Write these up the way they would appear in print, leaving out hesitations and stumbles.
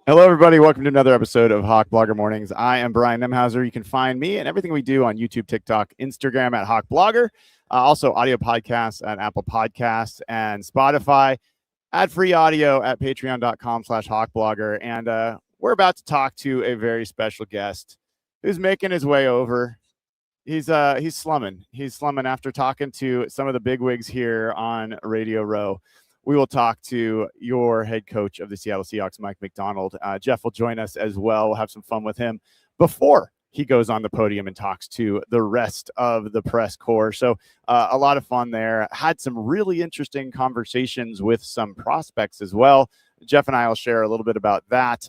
Hello, everybody. Welcome to another episode of Hawk Blogger Mornings. I am Brian Nemhauser. You can find me and everything we do on YouTube, TikTok, Instagram at Hawk Blogger. Also, audio podcasts at Apple Podcasts and Spotify. Ad-free audio at patreon.com/hawkblogger. And we're about to talk to a very special guest who's making his way over. He's slumming. He's slumming after talking to some of the bigwigs here on Radio Row. We will talk to your head coach of the Seattle Seahawks, Mike Macdonald. Jeff will join us as well. We'll have some fun with him before he goes on the podium and talks to the rest of the press corps. So a lot of fun there. Had some really interesting conversations with some prospects as well. Jeff and I will share a little bit about that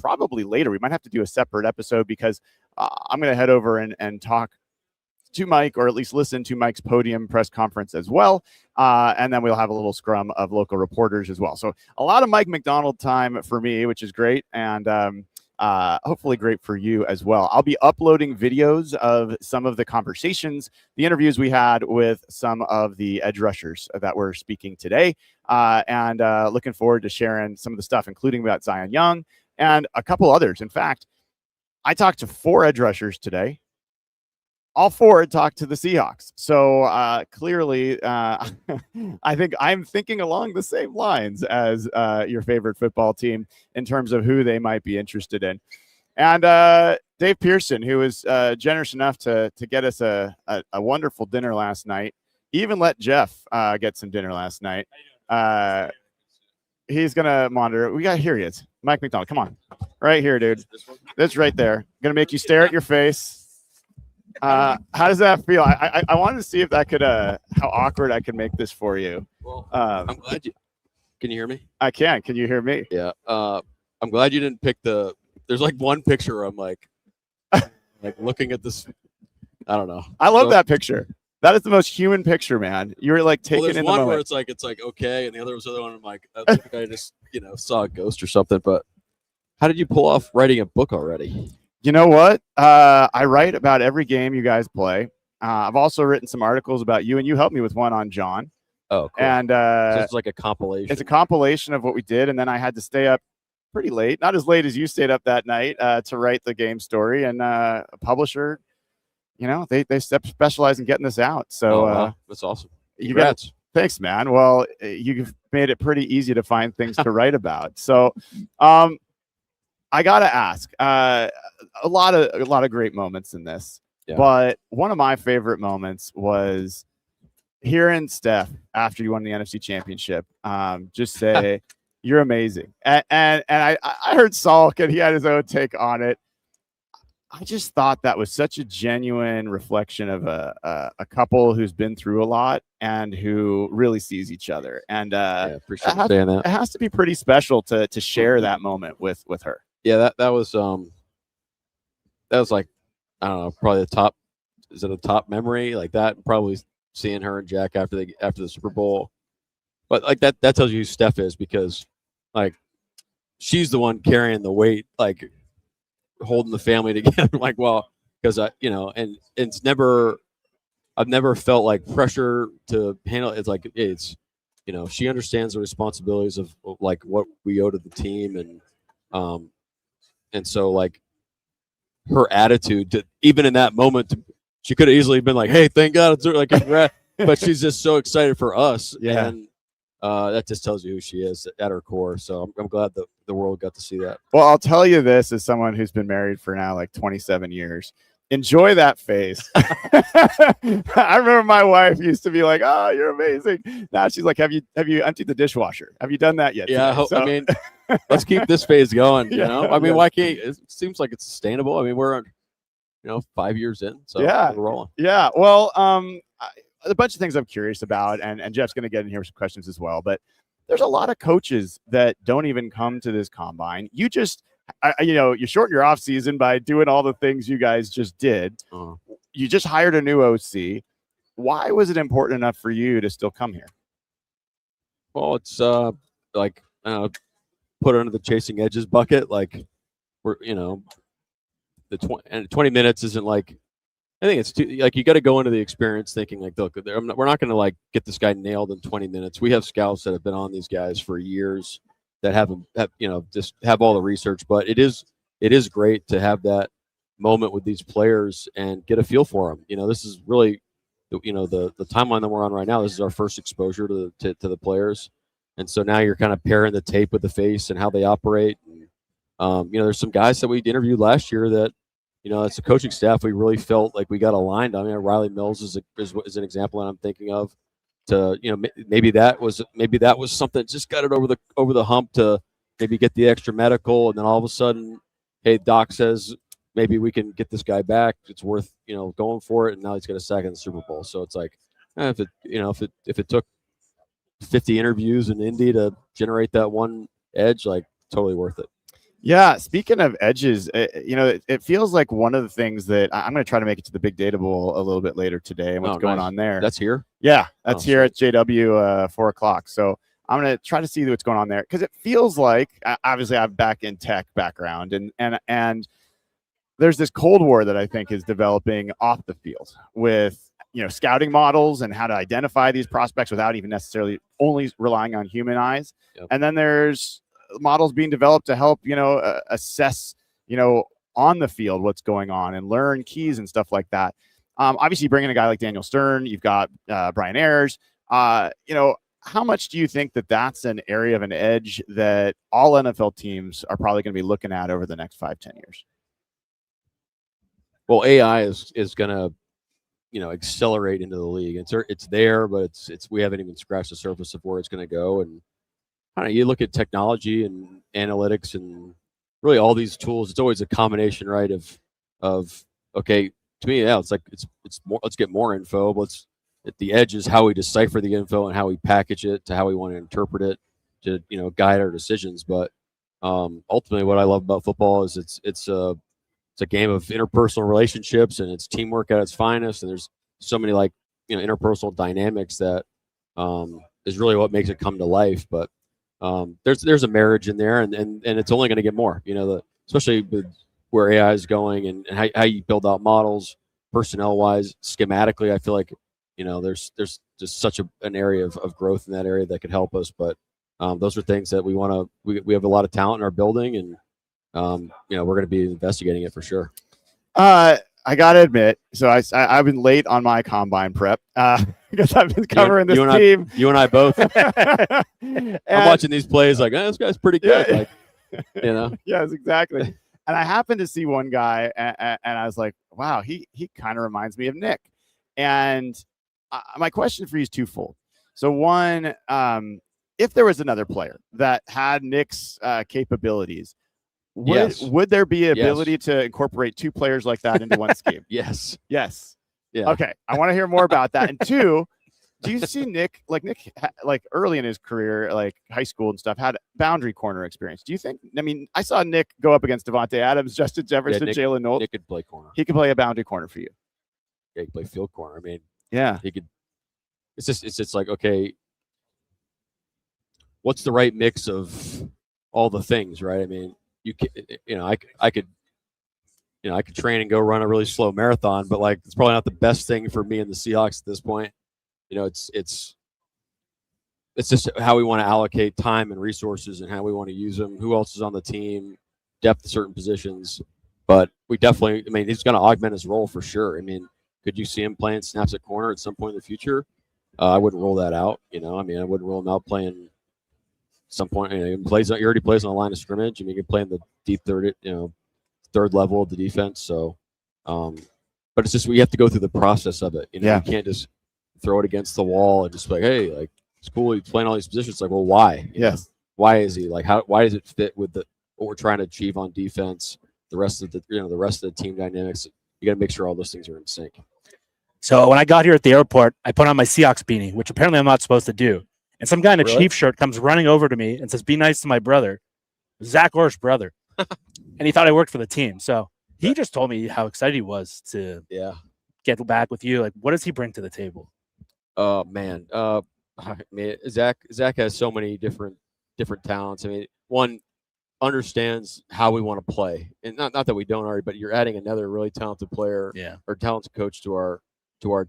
probably later. We might have to do a separate episode because I'm going to head over and talk to Mike, or at least listen to Mike's podium press conference as well. And then we'll have a little scrum of local reporters as well. So a lot of Mike Macdonald time for me, which is great. And hopefully great for you as well. I'll be uploading videos of some of the conversations, the interviews we had with some of the edge rushers that were speaking today. And looking forward to sharing some of the stuff, including about Zion Young and a couple others. In fact, I talked to 4 edge rushers today. All 4 had talked to the Seahawks. So clearly, I think I'm thinking along the same lines as your favorite football team in terms of who they might be interested in. And Dave Pearson, who was generous enough to get us a wonderful dinner last night, even let Jeff get some dinner last night. He's going to monitor. Here he is. Mike Macdonald. Come on. Right here, dude. That's right there. Going to make you stare at your face. How does that feel? I wanted to see if that could how awkward I can make this for you. Well, I'm glad you can you hear me? I can. Can you hear me? Yeah. I'm glad you didn't pick there's like one picture I'm like looking at this. I don't know. I love that picture. That is the most human picture, man. You're like taking there's in one the moment. where it's like okay, and the other one I'm like, I think I just saw a ghost or something. But how did you pull off writing a book already? You know what? I write about every game you guys play. I've also written some articles about you, and you helped me with one on John. Oh, cool. And so it's like a compilation. It's a compilation of what we did, and then I had to stay up pretty late, not as late as you stayed up that night, to write the game story. And a publisher, they specialize in getting this out. So wow. That's awesome. Congrats. Thanks, man. Well, you've made it pretty easy to find things to write about. So I gotta ask, a lot of great moments in this, but one of my favorite moments was hearing Steph after you won the NFC Championship just say, "You're amazing," and I heard Salk and he had his own take on it. I just thought that was such a genuine reflection of a couple who's been through a lot and who really sees each other, and appreciate saying that. It has to be pretty special to share that moment with her. Yeah, that was like, I don't know, probably the top. Is it a top memory like that? Probably seeing her and Jack after the Super Bowl, but like that tells you who Steph is, because like she's the one carrying the weight, like holding the family together. Like, well, because and it's I've never felt like pressure to handle. It's like she understands the responsibilities of like what we owe to the team, and so like her attitude even in that moment, she could have easily been like, "Hey, thank God it's like congrats," but she's just so excited for us. Yeah. And that just tells you who she is at her core. So I'm glad that the world got to see that. Well, I'll tell you this as someone who's been married for now like 27 years. Enjoy that face. I remember my wife used to be like, "Oh, you're amazing." Now she's like, "Have you emptied the dishwasher? Have you done that yet?" Yeah, I mean, let's keep this phase going. I mean, why can't? It seems like it's sustainable. I mean, we're 5 years in, so we're rolling. Yeah. Well, a bunch of things I'm curious about, and Jeff's going to get in here with some questions as well. But there's a lot of coaches that don't even come to this combine. You just you shorten your off season by doing all the things you guys just did. You just hired a new OC. Why was it important enough for you to still come here? Well, it's like put under the chasing edges bucket. Like we're the 20 minutes isn't like, I think it's too, like, you got to go into the experience thinking like, look, we're not going to like get this guy nailed in 20 minutes. We have scouts that have been on these guys for years. that have just have all the research. But it is great to have that moment with these players and get a feel for them. This is really, the timeline that we're on right now. This is our first exposure to the players, and so now you're kind of pairing the tape with the face and how they operate. And, there's some guys that we interviewed last year that, as a coaching staff, we really felt like we got aligned. I mean, Riley Mills is an example that I'm thinking of. To maybe that was something that just got it over the hump to maybe get the extra medical, and then all of a sudden, hey, Doc says maybe we can get this guy back. It's worth going for it, and now he's got a sack in the Super Bowl. So it's like, if it took 50 interviews in Indy to generate that one edge, like totally worth it. Yeah, speaking of edges, it feels like one of the things that I'm going to try to make it to the Big Data Bowl a little bit later today and what's going on there. That's here? Yeah, that's here at JW 4 o'clock. So I'm going to try to see what's going on there because it feels like, obviously, I'm back in tech background, and there's this Cold War that I think is developing off the field with scouting models and how to identify these prospects without even necessarily only relying on human eyes. Yep. And then there's models being developed to help assess on the field what's going on and learn keys and stuff like that. Obviously, bringing a guy like Daniel Stern, you've got Brian Ayers. How much do you think that that's an area of an edge that all NFL teams are probably going to be looking at over the next 5-10 years? Well, AI is going to accelerate into the league. It's there, but it's we haven't even scratched the surface of where it's going to go. And you look at technology and analytics and really all these tools. It's always a combination, right? Of okay, to me, yeah, it's like it's more. Let's get more info. Let's at the edge is how we decipher the info and how we package it to how we want to interpret it to guide our decisions. But ultimately, what I love about football is it's a game of interpersonal relationships and it's teamwork at its finest. And there's so many interpersonal dynamics that is really what makes it come to life. But there's a marriage in there, and it's only going to get more. Especially with where AI is going and how you build out models, personnel wise, schematically. I feel like there's just such an area of growth in that area that could help us. But those are things that we have a lot of talent in our building, and we're going to be investigating it for sure. I gotta admit, so I've been late on my combine prep because I've been covering this team. You and I both. I'm watching these plays like, this guy's pretty good. Yeah. Yes, exactly. And I happened to see one guy, and I was like, wow, he kind of reminds me of Nick. And my question for you is twofold. So one, if there was another player that had Nick's capabilities, would there be ability to incorporate two players like that into one scheme? Yes. Yeah. Okay. I want to hear more about that. And two, do you see Nick early in his career, like high school and stuff, had boundary corner experience? Do you think? I mean, I saw Nick go up against Devontae Adams, Justin Jefferson, Jalen Knowles. Nick could play corner. He could play a boundary corner for you. Yeah, he could play field corner. I mean, yeah, he could. It's just like, okay, what's the right mix of all the things, right? I mean, I could train and go run a really slow marathon, but it's probably not the best thing for me and the Seahawks at this point. It's just how we want to allocate time and resources and how we want to use them. Who else is on the team? Depth of certain positions, but we definitely. I mean, he's going to augment his role for sure. I mean, could you see him playing snaps at corner at some point in the future? I wouldn't rule that out. I wouldn't rule him out playing. Some point, he already plays on the line of scrimmage. I mean, he can play in the deep third level of the defense. So, but it's just we have to go through the process of it. You can't just throw it against the wall and just hey, it's cool. He's playing all these positions. Well, why? Yes. Why is he why does it fit with what we're trying to achieve on defense? The rest of the team dynamics. You got to make sure all those things are in sync. So when I got here at the airport, I put on my Seahawks beanie, which apparently I'm not supposed to do. And some guy in a Chiefs shirt comes running over to me and says, "Be nice to my brother, Zach Orr's brother." And he thought I worked for the team. So he just told me how excited he was to get back with you. What does he bring to the table? Man. Zach has so many different talents. I mean, one understands how we want to play. And not that we don't already, but you're adding another really talented player or talented coach to our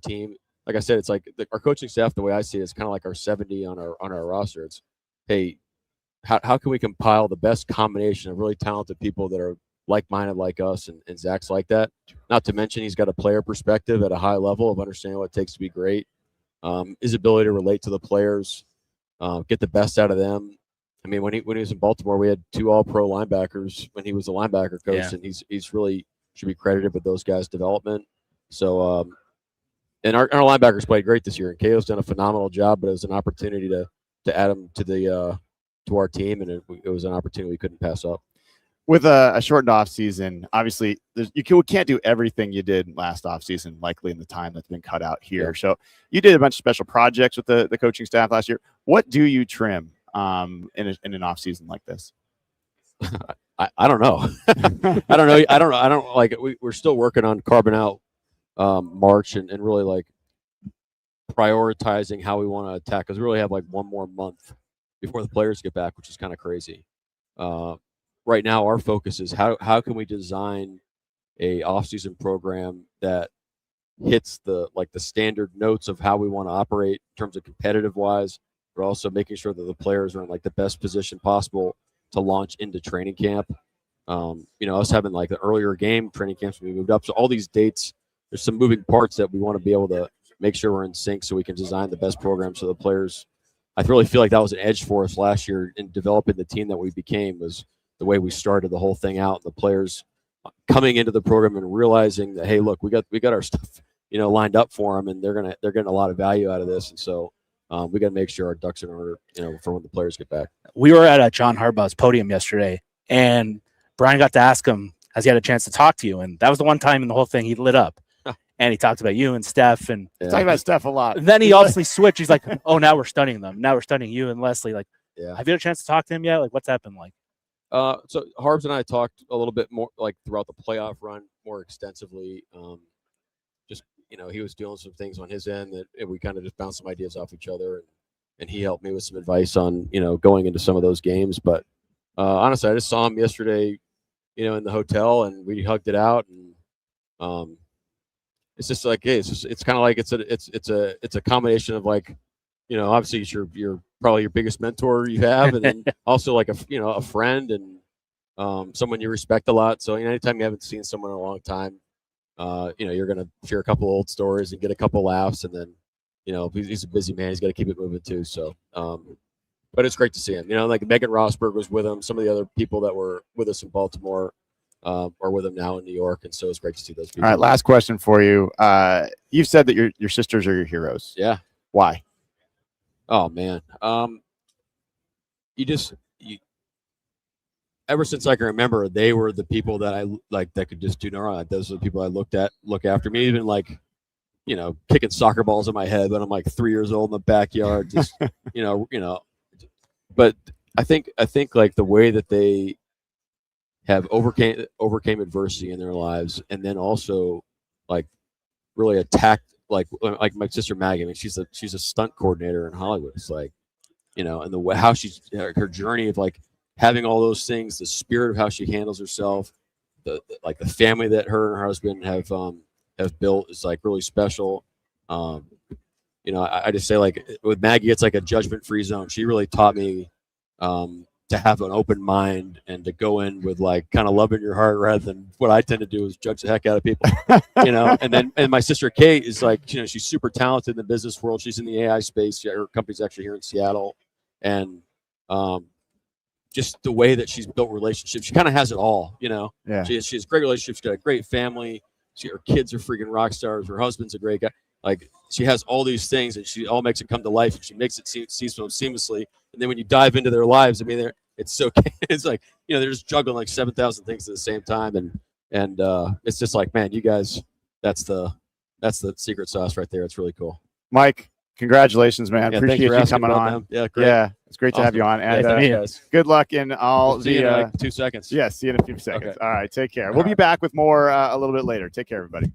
team. Like I said, it's like our coaching staff, the way I see it, is kind of like our 70 on our roster. It's, hey, how can we compile the best combination of really talented people that are like-minded like us, and Zach's like that. Not to mention he's got a player perspective at a high level of understanding what it takes to be great. His ability to relate to the players, get the best out of them. I mean, when he was in Baltimore, we had 2 All-Pro linebackers when he was a linebacker coach, and he's really should be credited with those guys' development. So, and our linebackers played great this year, and KO's done a phenomenal job. But it was an opportunity to add him to our team, and it was an opportunity we couldn't pass up. With a shortened off season, obviously you can't do everything you did last off season, likely in the time that's been cut out here. Yeah. So you did a bunch of special projects with the coaching staff last year. What do you trim in an off season like this? I don't know. I don't know. I don't like we're still working on carving out March and really like prioritizing how we want to attack, because we really have like 1 more month before the players get back, which is kind of crazy. Right now, our focus is how can we design a off-season program that hits the standard notes of how we want to operate in terms of competitive wise. We're also making sure that the players are in like the best position possible to launch into training camp. Us having like the earlier game training camps we moved up. So all these dates, there's some moving parts that we want to be able to make sure we're in sync so we can design the best program so the players. I really feel like that was an edge for us last year in developing the team that we became, was the way we started the whole thing out. The players coming into the program and realizing that, hey, look, we got our stuff, lined up for them, and they're getting a lot of value out of this. And so we got to make sure our ducks are in order, for when the players get back. We were at John Harbaugh's podium yesterday, and Brian got to ask him, has he had a chance to talk to you? And that was the one time in the whole thing he lit up. And he talked about you and Steph, and talking about Steph a lot. And then he obviously switched. He's like, "Oh, now we're studying them. Now we're studying you and Leslie." Like, have you had a chance to talk to him yet? Like, what's happened? Like, so Harbs and I talked a little bit more, like throughout the playoff run, more extensively. Just he was doing some things on his end that we kind of just bounced some ideas off each other, and he helped me with some advice on going into some of those games. But honestly, I just saw him yesterday, in the hotel, and we hugged it out, and it's just like, hey, it's kind of like it's a combination of like, obviously it's you're probably your biggest mentor you have, and then also like a friend and someone you respect a lot. So anytime you haven't seen someone in a long time, you're gonna share a couple old stories and get a couple laughs, and then he's a busy man, he's got to keep it moving too. So, but it's great to see him. Like Megan Rosberg was with him. Some of the other people that were with us in Baltimore are with him now in New York, and so it's great to see those people. All right, last question for you. You've said that your sisters are your heroes. Yeah. Why? Oh man, ever since I can remember, they were the people that I like that could just do no wrong. Those are the people I look after me. Even like, kicking soccer balls in my head when I'm like 3 years old in the backyard. Just But I think like the way that they have overcame adversity in their lives, and then also like really attacked like my sister Maggie. I mean, she's a stunt coordinator in Hollywood. It's like, and the way how she's her journey of like having all those things, the spirit of how she handles herself, the family that her and her husband have built is like really special. I just say like with Maggie, it's like a judgment-free zone. She really taught me to have an open mind and to go in with like kind of love in your heart, rather than what I tend to do is judge the heck out of people, and my sister Kate is like, she's super talented in the business world. She's in the AI space. Her company's actually here in Seattle. And just the way that she's built relationships, she kind of has it all, Yeah. She has great relationships. She's got a great family. Her kids are freaking rock stars. Her husband's a great guy. Like, she has all these things, and she all makes it come to life, and she makes it seem seamlessly. And then when you dive into their lives, I mean, it's like, they're just juggling like 7,000 things at the same time. And it's just like, man, you guys, that's the secret sauce right there. It's really cool. Mike, congratulations, man. Yeah, appreciate you coming on. Them. Yeah, great. Yeah, it's great to have you on. And good luck in all see you in like 2 seconds. Yeah, see you in a few seconds. Okay. All right, take care. We'll be back with more a little bit later. Take care, everybody.